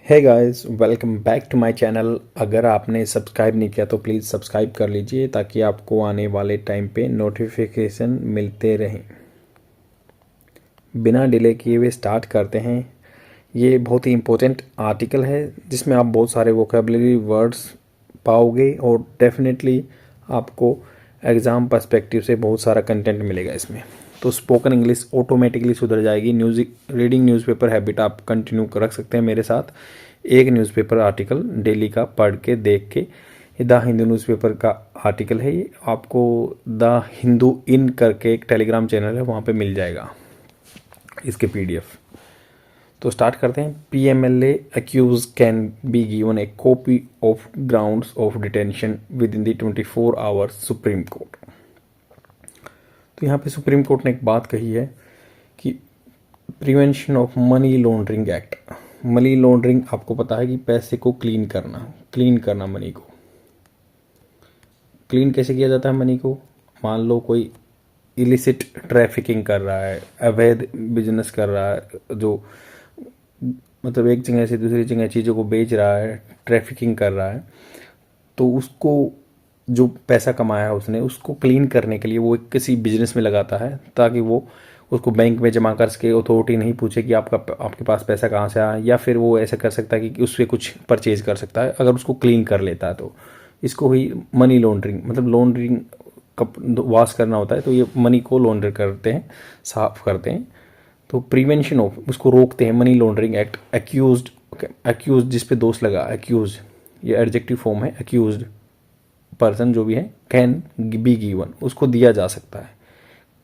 Hey guys, welcome back to my channel. अगर आपने subscribe नहीं किया तो प्लीज़ सब्सक्राइब कर लीजिए ताकि आपको आने वाले टाइम पे नोटिफिकेशन मिलते रहें। बिना डिले किए हुए स्टार्ट करते हैं। ये बहुत ही इम्पोर्टेंट आर्टिकल है जिसमें आप बहुत सारे वोकेबलरी वर्ड्स पाओगे और डेफिनेटली आपको एग्ज़ाम पर्सपेक्टिव से बहुत सारा कंटेंट मिलेगा इसमें। तो स्पोकन इंग्लिश ऑटोमेटिकली सुधर जाएगी। रीडिंग न्यूज़पेपर हैबिट आप कंटिन्यू रख सकते हैं मेरे साथ। एक न्यूज़पेपर आर्टिकल डेली का पढ़ के देख के। द हिंदू न्यूज़पेपर का आर्टिकल है ये, आपको द हिंदू इन करके एक टेलीग्राम चैनल है, वहाँ पे मिल जाएगा इसके पीडीएफ। तो स्टार्ट करते हैं। PMLA accused can be given A copy of grounds of detention with in the 24 hours supreme court. तो यहाँ पे सुप्रीम कोर्ट ने एक बात कही है कि prevention of money laundering act. Money laundering आपको पता है कि पैसे को क्लीन करना मनी को क्लीन कैसे किया जाता है मनी को। मान लो कोई इलिसिट ट्रैफिकिंग कर रहा है, अवैध बिजनेस कर रहा है, जो मतलब एक जगह से दूसरी जगह चीज़ों को बेच रहा है, ट्रैफिकिंग कर रहा है, तो उसको जो पैसा कमाया है उसने उसको क्लीन करने के लिए वो एक किसी बिजनेस में लगाता है ताकि वो उसको बैंक में जमा कर सके। अथॉरिटी नहीं पूछे कि आपके पास पैसा कहाँ से आया, या फिर वो ऐसा कर सकता है कि उससे कुछ परचेज कर सकता है अगर उसको क्लीन कर लेता है। तो इसको ही मनी लॉन्ड्रिंग, मतलब लॉन्ड्रिंग कप वॉश करना होता है, तो ये मनी को लॉन्ड्र करते हैं, साफ करते हैं। तो प्रिवेंशन ऑफ, उसको रोकते हैं, मनी लॉन्ड्रिंग एक्ट। एक्यूज जिस पे दोष लगा, एक्यूज ये एडजेक्टिव फॉर्म है। एक्यूज्ड पर्सन जो भी है, कैन बी गिवन, उसको दिया जा सकता है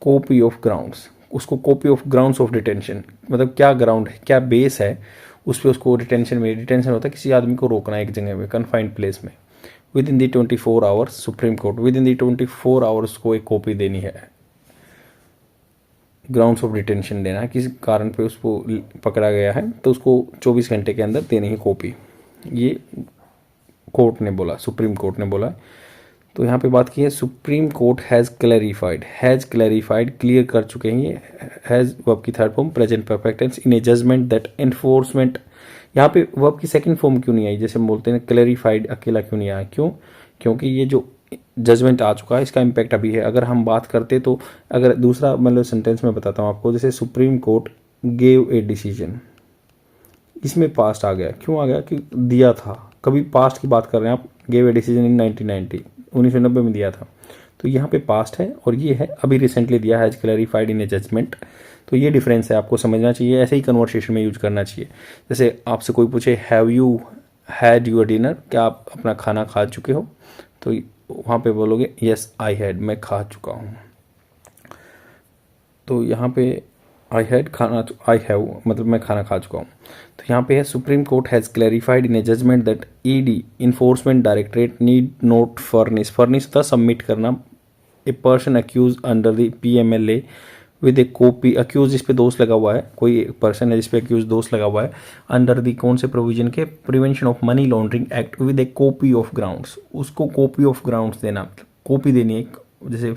कॉपी ऑफ ग्राउंड्स, उसको copy of grounds of detention, मतलब क्या ग्राउंड है, क्या बेस है उस पर उसको डिटेंशन होता है किसी आदमी को रोकना एक जगह में, कन्फाइंड प्लेस में। With in the 24 hours supreme court, with in the 24 hours को एक कॉपी देनी है, ग्राउंड्स ऑफ डिटेंशन देना है, किसी कारण पे उसको पकड़ा गया है तो उसको 24 घंटे के अंदर देनी है कॉपी। ये कोर्ट ने बोला, सुप्रीम कोर्ट ने बोला। तो यहाँ पे बात की है, supreme court has clarified, clear कर चुके हैं। ये हैज़ वर्ब की third form present perfect tense in a judgement that enforcement. यहाँ पे वर्ब की सेकंड फॉर्म क्यों नहीं आई, जैसे हम बोलते हैं क्लैरिफाइड अकेला क्यों नहीं आया, क्यों? क्योंकि ये जो जजमेंट आ चुका है इसका इम्पैक्ट अभी है। अगर हम बात करते तो अगर दूसरा मतलब सेंटेंस में बताता हूँ आपको, जैसे supreme court gave a decision, इसमें पास्ट आ गया, क्यों आ गया कि दिया था, कभी पास्ट की बात कर रहे हैं आप। गेव ए डिसीजन इन 1990 में दिया था, तो यहाँ पे पास्ट है और ये है अभी रिसेंटली दिया है, क्लैरिफाइड इन ए जजमेंट। तो ये डिफरेंस है, आपको समझना चाहिए, ऐसे ही कन्वर्सेशन में यूज करना चाहिए। जैसे आपसे कोई पूछे have you had your dinner, क्या आप अपना खाना खा चुके हो, तो वहाँ पे बोलोगे यस आई हैड, मैं खा चुका हूँ। तो यहाँ पे आई हैड खाना, आई हैव मतलब मैं खाना खा चुका हूँ। तो यहाँ पे है supreme court has clarified in a judgement that ED enforcement directorate need not furnish होता सबमिट करना a person accused under the PMLA with a copy. Accused जिस पे दोष लगा हुआ है, कोई पर्सन है जिस पे अक्यूज दोष लगा हुआ है, अंडर दी कौन से प्रोविजन के, prevention of money laundering act, with a copy of grounds, उसको कॉपी ऑफ ग्राउंड्स देना, कॉपी देनी है, जैसे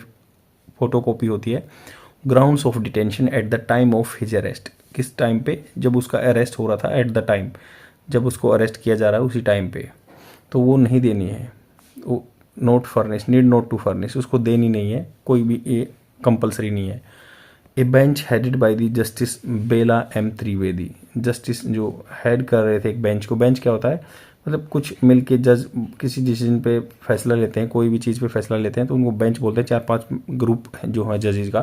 फोटो कॉपी होती है। Grounds of detention eight the time of his arrest, किस टाइम पे, जब उसका अरेस्ट हो रहा था, एट द टाइम जब उसको अरेस्ट किया जा रहा है उसी टाइम पे, तो वो नहीं देनी है। वो not furnish, need not to furnish, उसको देनी नहीं है, कोई भी ये कंपलसरी नहीं है। A bench headed by the justice Bela M Trivedi, justice जो हेड कर रहे थे एक बेंच को। बेंच क्या होता है, मतलब कुछ मिल के जज किसी डिसीजन पे फैसला लेते हैं, कोई भी चीज़ पे फैसला लेते हैं तो उनको बेंच बोलते हैं। 4-5 ग्रुप जो है जजेस का,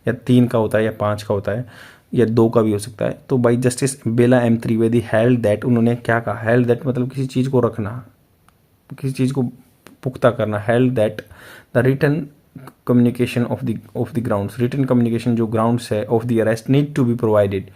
या 3 का होता है या 5 का होता है या 2 का भी हो सकता है। तो by justice Bela M Trivedi held that, उन्होंने क्या कहा, हेल्ड दैट मतलब किसी चीज़ को रखना, किसी चीज़ को पुख्ता करना। Held that the written communication of the grounds, written communication जो ग्राउंड्स है of the arrest need to be provided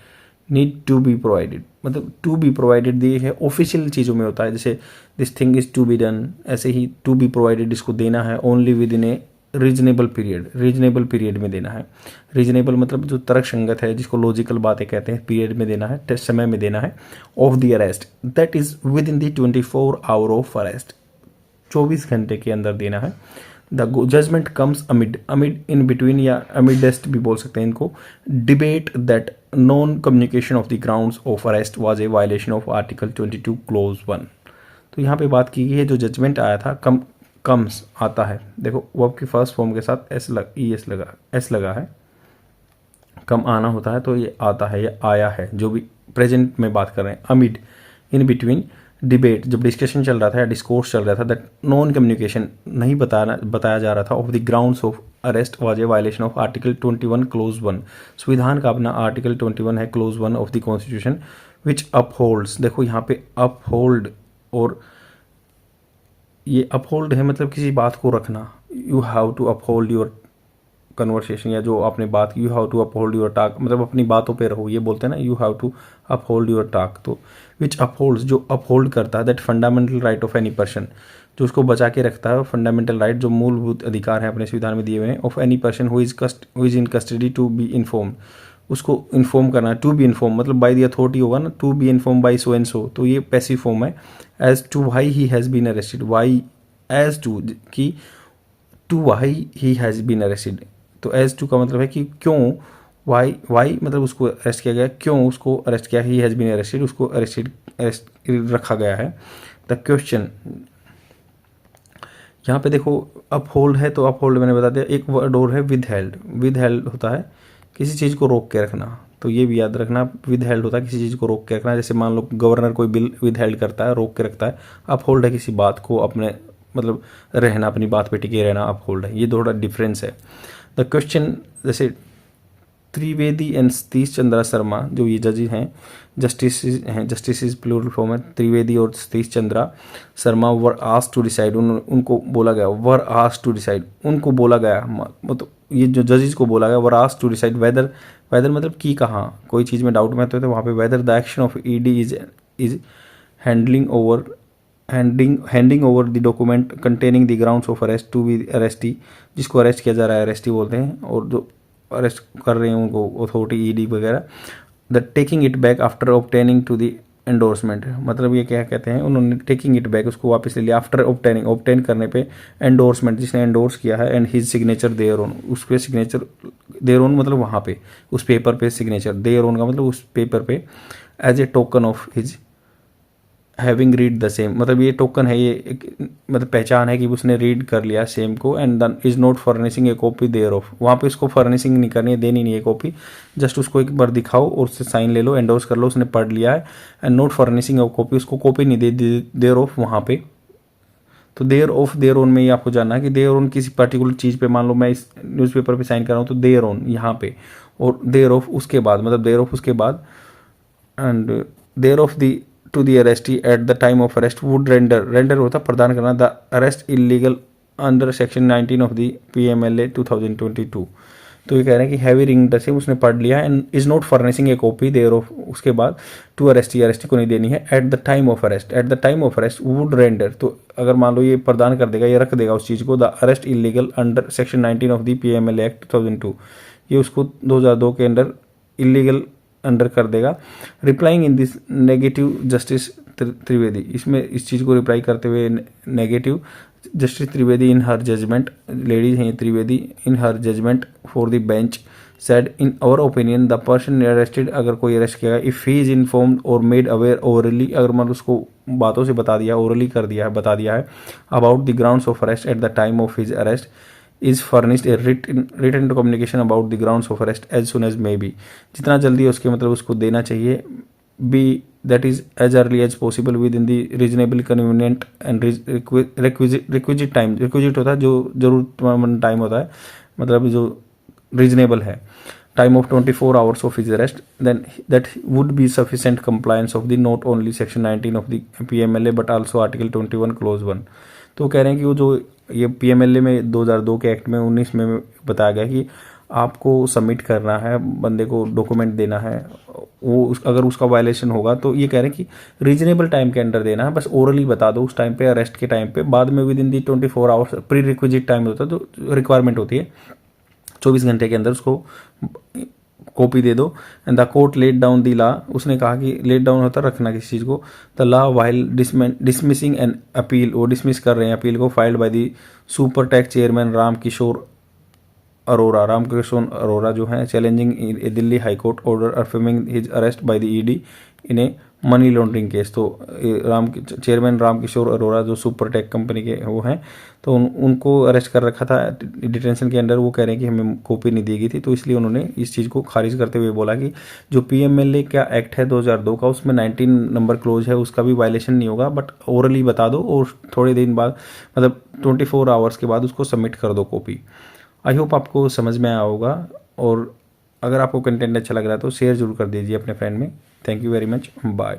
मतलब टू बी प्रोवाइडेड दिए है, ऑफिशियल चीज़ों में होता है, जैसे this thing is to be done, ऐसे ही टू बी प्रोवाइडेड इसको देना है only within a reasonable period में देना है। रीजनेबल मतलब जो तर्क संगत है, जिसको लॉजिकल बातें कहते हैं, पीरियड में देना है, समय में देना है। Of the arrest that is within the 24 hour of arrest, 24 घंटे के अंदर देना है। The judgement comes amid, amid in between या अमिडेस्ट भी बोल सकते हैं इनको, debate that non communication of the grounds of arrest was a violation of article 22 clause 1। तो यहाँ पे बात की गई है जो जजमेंट आया था, कम्स आता है, देखो वर्ब की फर्स्ट फॉर्म के साथ एस लगा है, कम आना होता है तो ये आता है, ये आया है, जो भी प्रेजेंट में बात कर रहे हैं। अमिड इन बिटवीन डिबेट, जब डिस्कशन चल रहा था या डिस्कोर्स चल रहा था, दैट नॉन कम्युनिकेशन नहीं बताया जा रहा था of the grounds of arrest was a violation of article 21 clause 1। संविधान का अपना आर्टिकल 21 है close 1 of the constitution which upholds, देखो यहाँ पे अपहोल्ड, और ये अपहोल्ड है मतलब किसी बात को रखना, you have to uphold your conversation, या जो आपने बात की, you have to uphold your talk, मतलब अपनी बातों पे रहो, ये बोलते हैं ना, you have to uphold your talk. तो विच अपहोल्ड्स, जो अपहोल्ड करता है, that fundamental right of any person, जो उसको बचा के रखता है, फंडामेंटल राइट जो मूलभूत अधिकार हैं अपने संविधान में दिए हुए हैं, of any person who is in custody to be inform, उसको इन्फॉर्म करना, टू बी इन्फॉर्म मतलब बाय द अथॉरिटी होगा ना, to be inform by so and so, तो ये पैसिव फॉर्म है। As to why he has been arrested, why as to की, to why he has been arrested, तो as to का मतलब है कि क्यों, वाई मतलब उसको अरेस्ट किया गया, क्यों उसको अरेस्ट किया, ही हैज़ बीन अरेस्टेड, उसको अरेस्ट रखा गया है। द क्वेश्चन यहाँ पे देखो अपहोल्ड है, तो अपहोल्ड मैंने बता दिया। एक वर्ड और है विदहेल्ड, विदहेल्ड होता है किसी चीज़ को रोक के रखना, तो ये भी याद रखना, विदहेल्ड होता है किसी चीज़ को रोक के रखना, जैसे मान लो गवर्नर कोई बिल विदहेल्ड करता है, रोक के रखता है। अपहोल्ड है किसी बात को अपने मतलब रहना, अपनी बात पे टिके रहना, अपहोल्ड है, ये थोड़ा डिफरेंस है। द क्वेश्चन, जैसे त्रिवेदी एंड सतीश चंद्रा शर्मा जो ये जज हैं, जस्टिस प्लूरल फॉर्म है, त्रिवेदी और Satish Chandra Sharma were asked to decide, उनको बोला गया, वर आस्क्ड टू डिसाइड, उनको बोला गया, मतलब ये जो जजेस को बोला गया, were asked to decide whether, whether मतलब कि कहाँ कोई चीज़ में डाउट में तो वहाँ पे whether the action of ED is handing over the document containing the grounds of arrest to be arrestee, जिसको अरेस्ट किया जा रहा है अरेस्टी बोलते हैं, और जो अरेस्ट कर रहे हैं उनको अथॉरिटी ईडी वगैरह। The taking it back after obtaining to the endorsement, मतलब ये क्या कहते हैं, उन्होंने टेकिंग इट बैक, उसको वापस ले लिया, आफ्टर ऑब्टेन करने पे एंडोर्समेंट, जिसने एंडोर्स किया है, and his signature their own, उस पर सिग्नेचर देयर ओन मतलब वहाँ पे उस पेपर पे सिग्नेचर, देयर ओन का मतलब उस पेपर पे, as a token of his having read the same, मतलब ये टोकन है, ये एक मतलब पहचान है कि उसने रीड कर लिया सेम को, and then is not furnishing a copy thereof, वहाँ पे उसको फर्निशिंग नहीं करनी है, देनी नहीं है कॉपी, जस्ट उसको एक बार दिखाओ और उससे साइन ले लो, एंडोर्स कर लो, उसने पढ़ लिया है, and not furnishing a copy, उसको कॉपी नहीं दे देयर ऑफ वहाँ पे। तो देयर ऑफ देयर ओन में ये आपको जानना है कि देयर ओन किसी पर्टिकुलर चीज़ पे, मान लो मैं इस न्यूज़पेपर पे साइन कर रहा हूँ तो देयर ओन यहाँ पे, और देयर ऑफ उसके बाद, मतलब देयर ऑफ उसके बाद, and there of the to the arrestee at the time of arrest would render होता प्रदान करना the arrest illegal under section 19 of the PMLA 2022। तो ये कह रहे हैं कि हैवी रिंग द सेम, उसने पढ़ लिया and is not furnishing a copy there of, उसके बाद टू अरेस्टी को नहीं देनी है, at the time of arrest would render, तो अगर मान लो ये प्रदान कर देगा, ये रख देगा उस चीज़ को, the arrest illegal under section 19 of the PMLA act 2002, ये उसको 2002 के अंडर इलीगल अंडर कर देगा। Replying in this negative justice Trivedi, इसमें इस चीज़ को रिप्लाई करते हुए negative justice Trivedi in her judgment, ladies हैं Trivedi, in her judgment for the bench said in our opinion the person arrested, अगर कोई अरेस्ट किया इफ़ ही इज इन्फॉर्म्ड और मेड अवेयर ओरली, अगर मतलब उसको बातों से बता दिया, ओरली कर दिया है, बता दिया है, about the grounds of arrest at the time of his arrest, is furnished a written communication about the grounds of arrest as soon as may be, जितना जल्दी उसके मतलब उसको देना चाहिए, be that is as early as possible within the reasonable convenient and requisite time, requisite होता है जो जरूरतमंद टाइम होता है, मतलब जो रीजनेबल है, time of 24 hours of his arrest, then that would be sufficient compliance of the not only section 19 of the PMLA but also article 21 clause 1। तो कह रहे हैं कि वो जो ये PMLA में 2002 के एक्ट में 19 में बताया गया कि आपको सबमिट करना है, बंदे को डॉक्यूमेंट देना है, वो अगर उसका वायलेशन होगा तो ये कह रहे हैं कि रीजनेबल टाइम के अंडर देना है, बस ओरली बता दो उस टाइम पे, अरेस्ट के टाइम पे, बाद में with in the 24 hours pre requisite time होता है, तो रिक्वायरमेंट होती है 24 घंटे के अंदर उसको कॉपी दे दो। And the court laid down the law, उसने कहा कि लेट डाउन होता रखना किसी चीज़ को। The law while dismissing an appeal, वो डिसमिस कर रहे हैं अपील को, filed by the super tax chairman Ramkishor Arora जो हैं, challenging Delhi high court order affirming his arrest by the ED in a money laundering case. तो चेयरमैन रामकिशोर अरोरा जो सुपर टेक कंपनी के वो हैं, तो उनको अरेस्ट कर रखा था डिटेंशन के अंडर। वो कह रहे हैं कि हमें कॉपी नहीं दी गई थी, तो इसलिए उन्होंने इस चीज़ को खारिज करते हुए बोला कि जो पीएमएलए का एक्ट है 2002 का, उसमें 19 नंबर क्लोज है, उसका भी वायलेशन नहीं होगा, बट ओरली बता दो और थोड़े दिन बाद मतलब 24 आवर्स के बाद उसको सबमिट कर दो कॉपी। आई होप आपको समझ में आया होगा, और अगर आपको कंटेंट अच्छा लग रहा है तो शेयर जरूर कर दीजिए अपने फ्रेंड में। Thank you very much, bye.